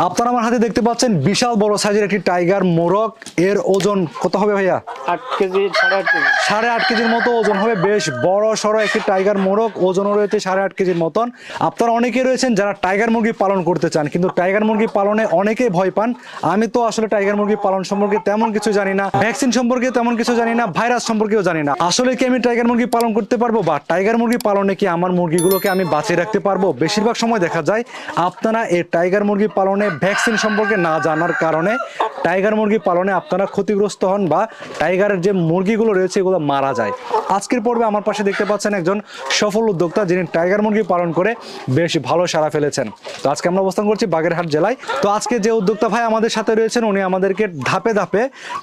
আপনারা আমার হাতে দেখতে পাচ্ছেন বিশাল বড় সাইজের একটি টাইগার মোরগ। এর ওজন কত হবে ভাইয়া? 8 কেজি, 8.5 কেজি। 8.5 কেজির মতো ওজন হবে। বেশ বড় সড়ো একটি টাইগার মোরগ, ওজনও রয়েছে 8.5 কেজির মতন। আপনারা অনেকেই রয়েছেন যারা টাইগার মুরগি পালন করতে চান, কিন্তু টাইগার মুরগি পালনে অনেকেই ভয় পান। আমি তো আসলে টাইগার মুরগি পালন সম্পর্কে তেমন কিছু জানি না, ভ্যাকসিন সম্পর্কে তেমন কিছু জানি না, ভাইরাস সম্পর্কেও জানি না। আসলে কি আমি টাইগার মুরগি পালন করতে পারবো, বা টাইগার মুরগি পালনে কি আমার মুরগিগুলোকে আমি বাঁচিয়ে রাখতে পারবো? বেশিরভাগ সময় দেখা যায় আপনারা এই টাইগার মুরগি পালনে ভ্যাকসিন সম্পর্কে না জানার কারণে টাইগার মুরগি পালনে আপনারা ক্ষতিগ্রস্ত হন, বা টাইগারের যে মুরগিগুলো রয়েছে এগুলো মারা যায়। আজকের পর্বে আমার পাশে দেখতে পাচ্ছেন একজন সফল উদ্যোক্তা, যিনি টাইগার মুরগি পালন করে বেশ ভালো সাড়া ফেলেছেন। তো আজকে আমরা অবস্থান করছি বাগেরহাট জেলায়। তো আজকে যে উদ্যোক্তা ভাই আমাদের সাথে রয়েছেন, উনি আমাদেরকে ধাপে ধাপে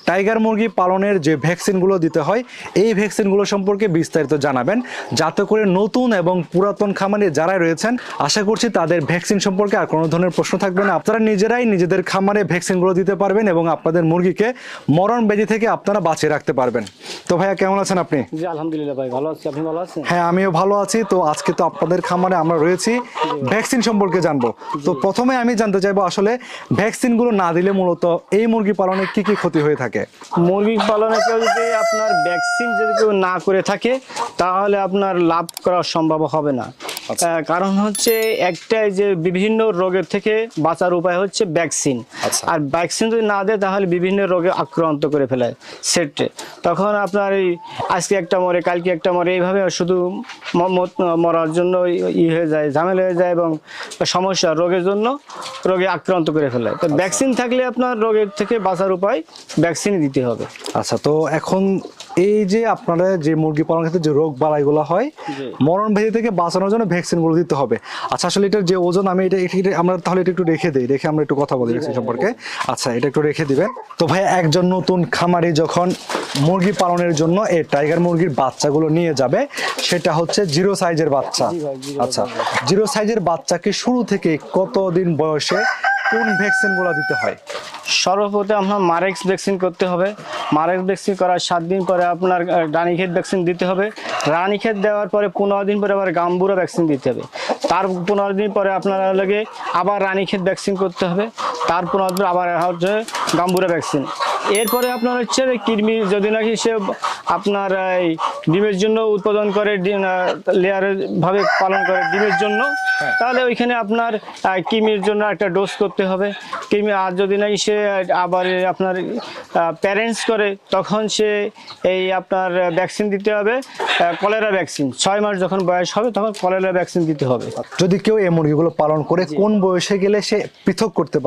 টাইগার মুরগি পালনের যে ভ্যাকসিনগুলো দিতে হয় এই ভ্যাকসিনগুলো সম্পর্কে বিস্তারিত জানাবেন, যাতে করে নতুন এবং পুরাতন খামারে যারা রয়েছেন আশা করছি তাদের ভ্যাকসিন সম্পর্কে আর কোনো ধরনের প্রশ্ন থাকবে না। আপনারা নিজেরাই নিজেদের খামারে ভ্যাকসিনগুলো দিতে পারবেন এবং আপনাদের মুরগিকে মরণ ব্যাধি থেকে আপনারা বাঁচিয়ে রাখতে পারবেন। তো ভাইয়া কেমন আছেন আপনি? জি আলহামদুলিল্লাহ ভাই, ভালো আছি। আপনি ভালো আছেন? হ্যাঁ, আমিও ভালো আছি। তো আজকে তো আপনাদের খামারে আমরা রয়েছি, ভ্যাকসিন সম্পর্কে জানবো। তো প্রথমে আমি জানতে চাইবো আসলে ভ্যাকসিনগুলো না দিলে মূলত এই মুরগি পালনে কি কি ক্ষতি হয়ে থাকে? মুরগি পালনে কেউ যদি আপনার ভ্যাকসিন যদি কেউ না করে থাকে তাহলে আপনার লাভ করা সম্ভব হবে না। কারণ হচ্ছে একটাই যে বিভিন্ন রোগের থেকে বাঁচার উপায় হচ্ছে ভ্যাকসিন। আর ভ্যাকসিন যদি না দেয় তাহলে বিভিন্ন রোগে আক্রান্ত করে ফেলে সেটে। তখন আপনার এই আজকে একটা মরে কালকে একটা মরে, এইভাবে শুধু মরার জন্য হয়ে যায়, ঝামেলা হয়ে যায় এবং সমস্যা রোগের জন্য রোগে আক্রান্ত করে ফেলে। তো ভ্যাকসিন থাকলে আপনার রোগের থেকে বাঁচার উপায় ভ্যাকসিন দিতে হবে। আচ্ছা, তো এখন এই যে আপনারা যে মুরগি পালন ক্ষেত্রে যে রোগ বালাইগুলো হয়, মরণ ব্যাধি থেকে বাঁচানোর জন্য ভ্যাকসিন গুলো দিতে হবে। আচ্ছা, আসলে এটার যে ওজন, আমি এটা আমরা তাহলে এটা একটু রেখে দিই, রেখে আমরা একটু কথা বলি ভ্যাকসিন সম্পর্কে। আচ্ছা, এটা একটু রেখে দিবেন। তো ভাই, একজন নতুন খামারি যখন মুরগি পালনের জন্য এই টাইগার মুরগির বাচ্চাগুলো নিয়ে যাবে, সেটা হচ্ছে জিরো সাইজের বাচ্চা। আচ্ছা, জিরো সাইজের বাচ্চাকে শুরু থেকে কতদিন বয়সে কোন ভ্যাকসিন গুলো দিতে হয়? সর্বপ্রথম আপনার মারেক্স ভ্যাকসিন করতে হবে। মারেক্স ভ্যাকসিন করার 7 দিন পরে আপনার রানীক্ষেত ভ্যাকসিন দিতে হবে। রানীক্ষেত দেওয়ার পরে 15 দিন পরে আবার গাম্বুরা ভ্যাকসিন দিতে হবে। তার 15 দিন পরে আপনার লাগে আবার রানীক্ষেত ভ্যাকসিন করতে হবে। তার 15 দিন আবার হচ্ছে গাম্বুরা ভ্যাকসিন। এরপরে আপনার হচ্ছে কৃমি, যদি নাকি সে আপনার এই ডিমের জন্য উৎপাদন করে, লেয়ারের ভাবে পালন করে ডিমের জন্য, তাহলে ওইখানে আপনার কৃমির জন্য একটা ডোজ করতে হবে। কৃমি আর যদি নাকি সে আবার আপনার প্যারেন্টস করে, তখন সে এই আপনার ভ্যাকসিন দিতে হবে, কলেরা ভ্যাকসিন। 6 মাস যখন বয়স হবে তখন কলেরা ভ্যাকসিন দিতে হবে। যদি কেউ এই মুরগিগুলো পালন করে কোন বয়সে গেলে সে পৃথক করতে পারে?